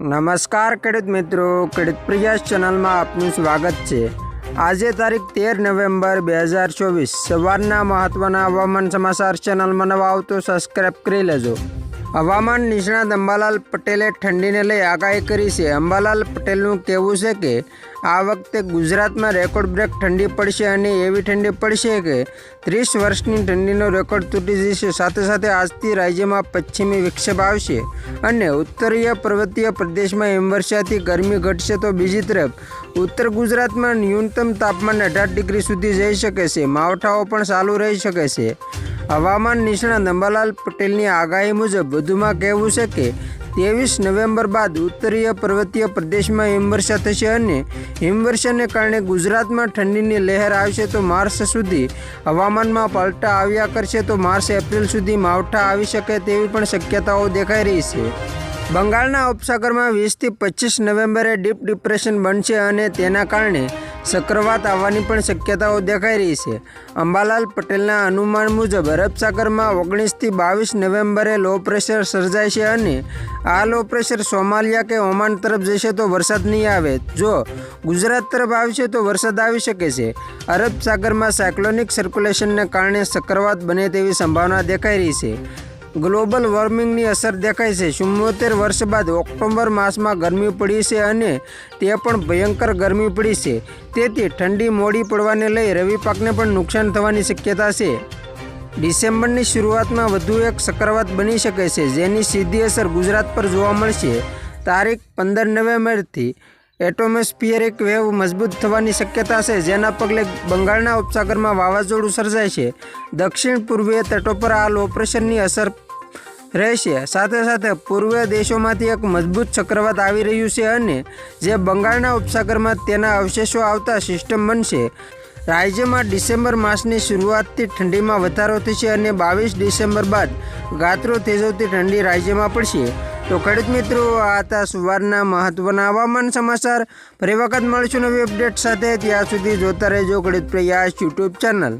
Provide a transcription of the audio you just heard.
નમસ્કાર ખેડૂત મિત્રો, ખેડૂત પ્રયાસ ચેનલમાં આપનું સ્વાગત છે। આજે તારીખ 13 નવેમ્બર 2024 સવારના મહત્વના હવામાન સમાચાર ચેનલમાં નવા આવો તો સબસ્ક્રાઇબ કરી લેજો। હવામાન નિષ્ણાત અંબાલાલ પટેલે ઠંડીને લઈ આગાહી કરી છે। અંબાલાલ પટેલનું કહેવું છે કે આ વખતે ગુજરાતમાં રેકોર્ડ બ્રેક ઠંડી પડશે અને એવી ઠંડી પડશે કે 30 વર્ષની ઠંડીનો રેકોર્ડ તૂટી જશે। સાથે સાથે આજથી રાજ્યમાં પશ્ચિમી વિક્ષેપ આવશે અને ઉત્તરીય પર્વતીય પ્રદેશમાં હિમવર્ષાથી ગરમી ઘટશે, તો બીજી તરફ ઉત્તર ગુજરાતમાં ન્યૂનતમ તાપમાન 18 ડિગ્રી સુધી જઈ શકે છે। માવઠાઓ પણ ચાલુ રહી શકે છે। હવામાન નિષ્ણાત અંબાલાલ પટેલની આગાહી મુજબ વધુમાં કહેવું છે કે 23 નવેમ્બર બાદ ઉત્તરીય પર્વતીય પ્રદેશમાં હિમવર્ષા થશે અને હિમવર્ષાને કારણે ગુજરાતમાં ઠંડીની લહેર આવશે, તો માર્ચ સુધી હવામાનમાં પલટા આવ્યા કરશે, તો માર્ચ એપ્રિલ સુધી માવઠા આવી શકે તેવી પણ શક્યતાઓ દેખાઈ રહી છે। બંગાળના ઉપસાગરમાં 20 થી 25 નવેમ્બરે ડીપ ડિપ્રેશન બનશે અને તેના કારણે ચક્રવાત આવવાની પણ શક્યતાઓ દેખાઈ રહી છે। અંબાલાલ પટેલના અનુમાન મુજબ અરબ સાગરમાં 19 થી 22 નવેમ્બરે લો પ્રેશર સર્જાય છે અને આ લો પ્રેશર સોમાલિયા કે ઓમાન તરફ જશે તો વરસાદ નહીં આવે। જો ગુજરાત તરફ આવશે તો વરસાદ આવી શકે છે। અરબ સાગરમાં સાયક્લોનિક સર્ક્યુલેશનને કારણે ચક્રવાત બને તેવી સંભાવના દેખાઈ રહી છે। ગ્લોબલ વોર્મિંગની અસર દેખાય છે। 74 વર્ષ બાદ ઓક્ટોબર માસમાં ગરમી પડી છે અને તે પણ ભયંકર ગરમી પડી છે, તેથી ઠંડી મોડી પડવાને લઈ રવિ પાકને પણ નુકસાન થવાની શક્યતા છે। ડિસેમ્બરની શરૂઆતમાં વધુ એક ચક્રવાત બની શકે છે, જેની સીધી અસર ગુજરાત પર જોવા મળશે। તારીખ 15 નવેમ્બરથી એટમોસ્ફિયરિક વેવ મજબૂત થવાની શક્યતા છે, જેના પગલે બંગાળના ઉપસાગરમાં વાવાઝોડું સર્જાય છે। દક્ષિણ પૂર્વીય તટો પર આ લો પ્રેશરની અસર રહેશે। સાથે સાથે પૂર્વીય દેશોમાંથી એક મજબૂત ચક્રવાત આવી રહ્યું છે અને જે બંગાળના ઉપસાગરમાં તેના અવશેષો આવતા સિસ્ટમ બનશે। રાજ્યમાં ડિસેમ્બર માસની શરૂઆતથી ઠંડીમાં વધારો થશે અને 22 ડિસેમ્બર બાદ ગાત્રો તેજવતી ઠંડી રાજ્યમાં પડશે। તો ખેડૂત મિત્રો, આ હતા સવારના મહત્વના હવામાન સમાચાર। ફરી વખત મળીશું નવી અપડેટ સાથે। ત્યાં સુધી જોતા રહેજો ખેડૂત પ્રયાસ યુટ્યુબ ચેનલ।